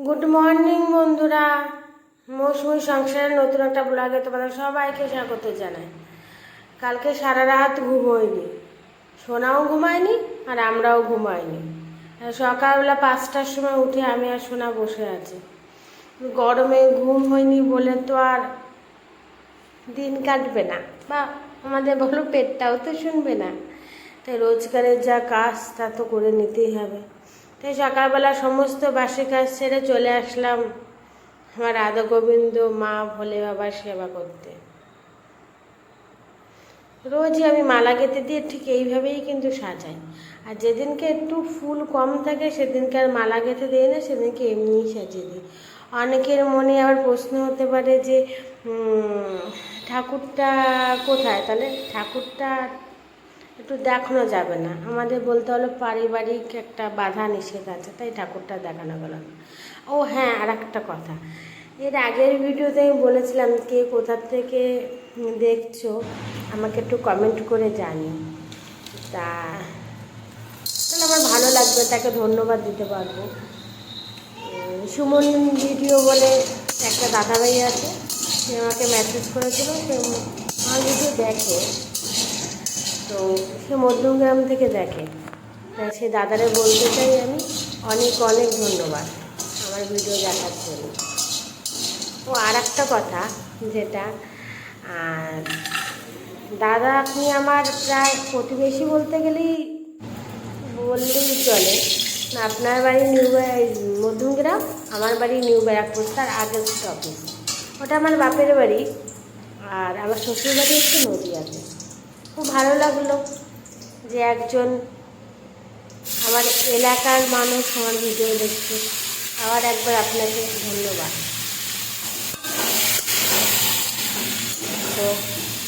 Good morning বন্ধুরা, মৌসুমী সংসারের নতুন একটা ব্লগে তোমাদের সবাইকে স্বাগত জানাই। কালকে সারা রাত ঘুম হয়নি, সোনাও ঘুমায়নি আর আমরাও ঘুমাইনি। সকালবেলা 5টার সময় উঠে আমি আর সোনা বসে আছি। গরমে ঘুম হয়নি বলে তো আর দিন কাটবে না, বা আমাদের বলো পেটটাও তো শুনবে না। তাই রোজগারের যা কাজ তা তো করে নিতেই হবে। তাই সকালবেলা সমস্ত বাসি কাজ ছেড়ে চলে আসলাম আমার রাধা গোবিন্দ মা ভোলে বাবার সেবা করতে। রোজই আমি মালা গেঁথে দিয়ে ঠিক এইভাবেই কিন্তু সাজাই। আর যেদিনকে একটু ফুল কম থাকে সেদিনকে আর মালা গেঁথে দিই না, সেদিনকে এমনিই সাজিয়ে দিই। অনেকের মনে আবার প্রশ্ন হতে পারে যে ঠাকুরটা কোথায়, তাহলে ঠাকুরটা একটু দেখানো যাবে না, আমাদের বলতে হলো পারিবারিক একটা বাধা নিষেধ আছে, তাই ঠাকুরটা দেখানো গেল না। ও হ্যাঁ, আর একটা কথা, এর আগের ভিডিওতে আমি বলেছিলাম কে কোথা থেকে দেখছো আমাকে একটু কমেন্ট করে জানিও, তাহলে আমার ভালো লাগবে, তাকে ধন্যবাদ দিতে পারবো। সুমন ভিডিও বলে একটা দাদাভাই আছে, সে আমাকে মেসেজ করেছিল, সে আমার ভিডিও দেখে, তো সে মধ্যমগ্রাম থেকে দেখে। তাই সে দাদারে বলতে চাই আমি অনেক অনেক ধন্যবাদ আমার ভিডিও দেখার জন্য। ও আর একটা কথা, যেটা দাদা আপনি আমার প্রায় প্রতিবেশী বলতে গেলেই বললেই চলে। আপনার বাড়ি মধ্যমগ্রাম, আমার বাড়ি নিউ ব্যারাকপুর, তার আগের অফিস ওটা আমার বাপের বাড়ি, আর আমার শ্বশুর বাড়ি হচ্ছে নদীয়াতে। খুব ভালো লাগলো যে একজন আমার এলাকার মানুষ আমার ভিডিও দেখছে। আবার একবার আপনাকে ধন্যবাদ। তো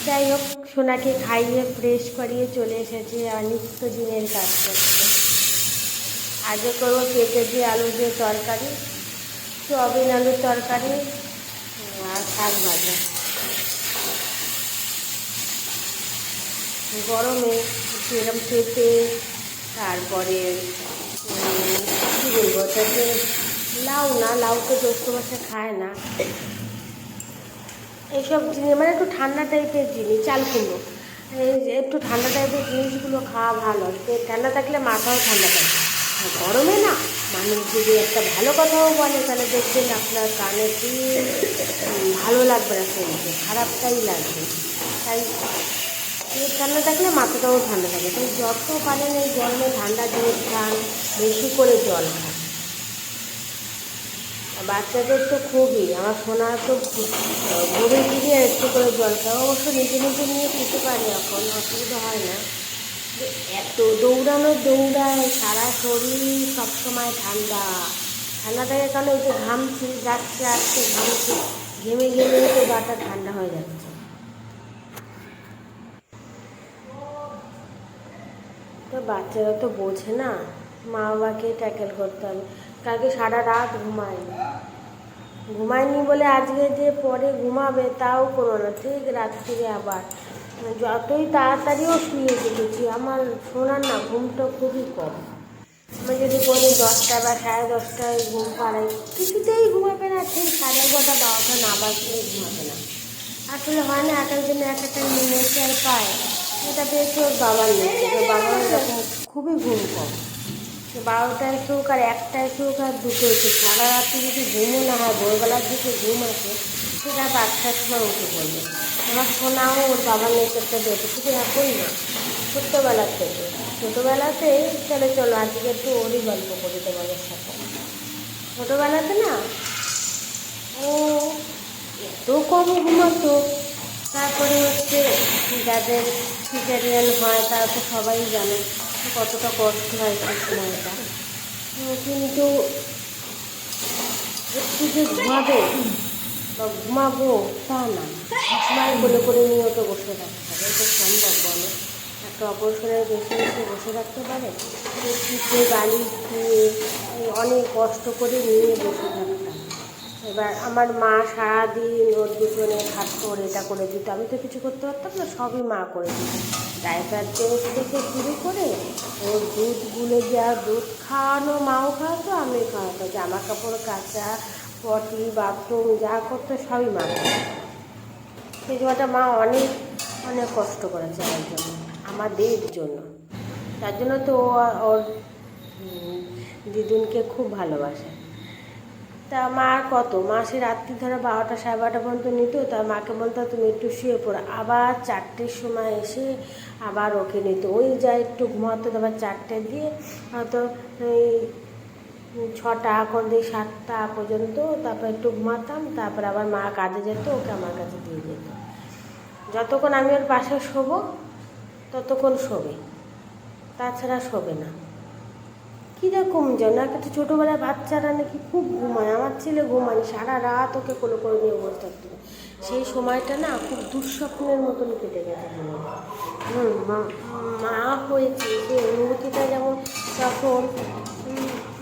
যাই হোক, সোনাকে খাইয়ে ফ্রেশ করিয়ে চলে এসেছি আর নিত্যদিনের কাজ করতে। আগে করবো পেঁপে দিয়ে আলু দিয়ে তরকারি, সয়াবিন আলুর তরকারি আর শাক ভাজা। গরমে এরকম পেঁপে, তারপরে কী বলবো, তাতে লাউ তো জ্যৈষ্ঠ মাসে খায় না, এইসব জিনিস মানে একটু ঠান্ডা টাইপের জিনিস, চাল কুমড়ো, একটু ঠান্ডা টাইপের জিনিসগুলো খাওয়া ভালো। ঠান্ডা থাকলে মাথাও ঠান্ডা থাকে। আর গরমে না মানুষ যদি একটা ভালো কথাও বলে তাহলে দেখবেন আপনার কানে কি ভালো লাগবে না, শুনতে খারাপটাই লাগবে। তাই ঠান্ডা থাকলে মাথাটাও ঠান্ডা থাকে। তাই যত পারেন এই গরমে ঠান্ডা জিনিস খান, বেশি করে জল খান। বাচ্চাদের তো খুবই, আমার সোনা তো ভোরে গিয়ে একটু করে জল খায়, অবশ্য নিজে নিজে নিয়ে খেতে পারে, এখন অসুবিধা হয় না। এত দৌড়ায় সারা শরীর সবসময় ঠান্ডা থাকে, কারণ ওই যে ঘামছি, যাচ্ছে আসছে ঘামছি, ঘেমে তো গাটা ঠান্ডা হয়ে যাচ্ছে। তো বাচ্চারা তো বোঝে না, মা বাবাকে ট্যাকেল করতে হবে। কালকে সারা রাত ঘুমায়নি বলে আজকে যে পরে ঘুমাবে তাও কোনো না, ঠিক রাত্রিরে আবার যতই তাড়াতাড়িও শুয়ে দেখেছি আমার শোনার না ঘুমটা খুবই কম। আমি যদি বলি 10টা বা 10:30টায় ঘুম পাড়াই, কিছুতেই ঘুমাবে না, ঠিক 11:30 12টা না বাজলে ঘুমাবে না। আসলে হয় না, এক একজনের এক একটা নেচার পায়, এটা পেয়েছে ওর বাবার নেচার। বাবার এরকম খুবই ঘুম কম, 12টায় শুক আর 1টায় শুক আর 2টোয় শুক, সারা রাত্রি যদি ঘুমও না হয়, ভোরবেলার দিকে ঘুম আছে সেটা 5টার সময় উঠে পড়বে। আমার সোনাও ওর বাবার নেচারটা দেখে, শুধু এখন না, ছোটোবেলাতেই চলো আজকে একটু ওরই গল্প করি তোমাদের সাথে। ছোটোবেলাতে না ও এত কম ঘুমাতো, তারপরে হচ্ছে যাদের সিজারিয়ান হয় তারা তো সবাই জানে কতটা কষ্ট হয় সেই সময়টা। কিন্তু একটু যে ঘুমাবো তা না, সবসময় করে নিয়ে ওকে বসে রাখতে হবে, এটা সম্ভব বলো? একটা অপারেশনের বেশি বসে রাখতে পারে? পিঠে গালি দিয়ে অনেক কষ্ট করে নিয়ে বসে থাকতাম। এবার আমার মা সারাদিন ওর দুজনে হাত করে এটা করে দিত, আমি তো কিছু করতে পারতাম না, সবই মা করে দিত। ডাইপার চেঞ্জ থেকে শুরু করে ওর দুধ গুলে দেওয়া, দুধ খাওয়ানো, মাও খাওয়াতো, আমি খাওয়াতো, জামা কাপড় কাচা, পটি, বাথরুম যা করতো সবই মা করতো। সেই সময়টা মা অনেক অনেক কষ্ট করেছে আমার জন্য, আমাদের জন্য। তার জন্য তো ওর দিদুনকে খুব ভালোবাসে। তা মা কত, মা সে রাত্রি ধরে 12টা 12:30 পর্যন্ত নিত। তা মাকে বলতো তুমি একটু শুয়ে পড়ো, আবার 4টের সময় এসে আবার ওকে নিত। ওই যা একটু ঘুমাতো, তারপর 4টে দিয়ে হয়তো এই 6টা করে দিয়ে 7টা পর্যন্ত, তারপর একটু ঘুমাতাম, তারপর আবার মা কাজে যেত, ওকে আমার কাছে দিয়ে যেত। যতক্ষণ আমি ওর পাশে শোবো ততক্ষণ শোবে, তাছাড়া শোবে না। কীরকম যেন একটা ছোটোবেলায় বাচ্চারা নাকি খুব ঘুমায়, আমার ছেলে ঘুমায়নি, সারা রাত ওকে কোলে করে নিয়ে বসে থাকতো। সেই সময়টা না খুব দুঃস্বপ্নের মতন কেটে গেছে মনে হয়। মা হয়েছে সেই অনুভূতিটা যেমন তখন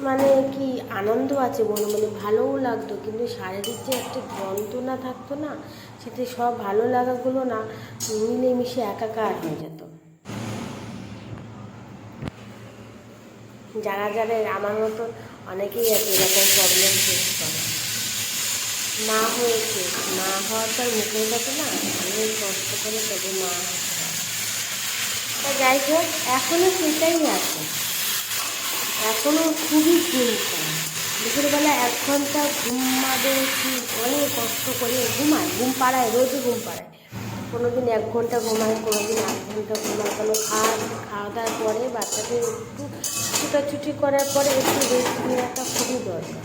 মানে কি আনন্দ আছে মনে মনে, ভালোও লাগতো, কিন্তু শারীরিক যে একটা যন্ত্রণা থাকতো না, সেটা সব ভালো লাগাগুলো না মিলেমিশে একাকার হয়ে যেত। যারা যারা আমার মতো অনেকেই আছে এরকম প্রবলেম ফেস করে। মা হয়েছে, মা হওয়ার পর মুখের কথা না অনেক কষ্ট করে তবে মা হতে হয়। তা যাই হোক, এখনও সেটাই আছে, এখনও খুবই ঘুম কম। দুপুরবেলা 1 ঘন্টা ঘুমাবে, কি অনেক কষ্ট করে ঘুমায়, ঘুম পাড়ায়, রোজই ঘুম পাড়ায়। কোনো দিন 1 ঘন্টা ঘুমায়, কোনো দিন 8 ঘন্টা ঘুমায়। কোনো খাওয়া দাওয়ার পরে বাচ্চাকে একটু ছুটাছুটি করার পরে একটু রেস্ট নেওয়াটা খুবই দরকার।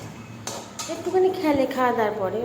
একটুখানি খেলে খাওয়া দাওয়ার পরে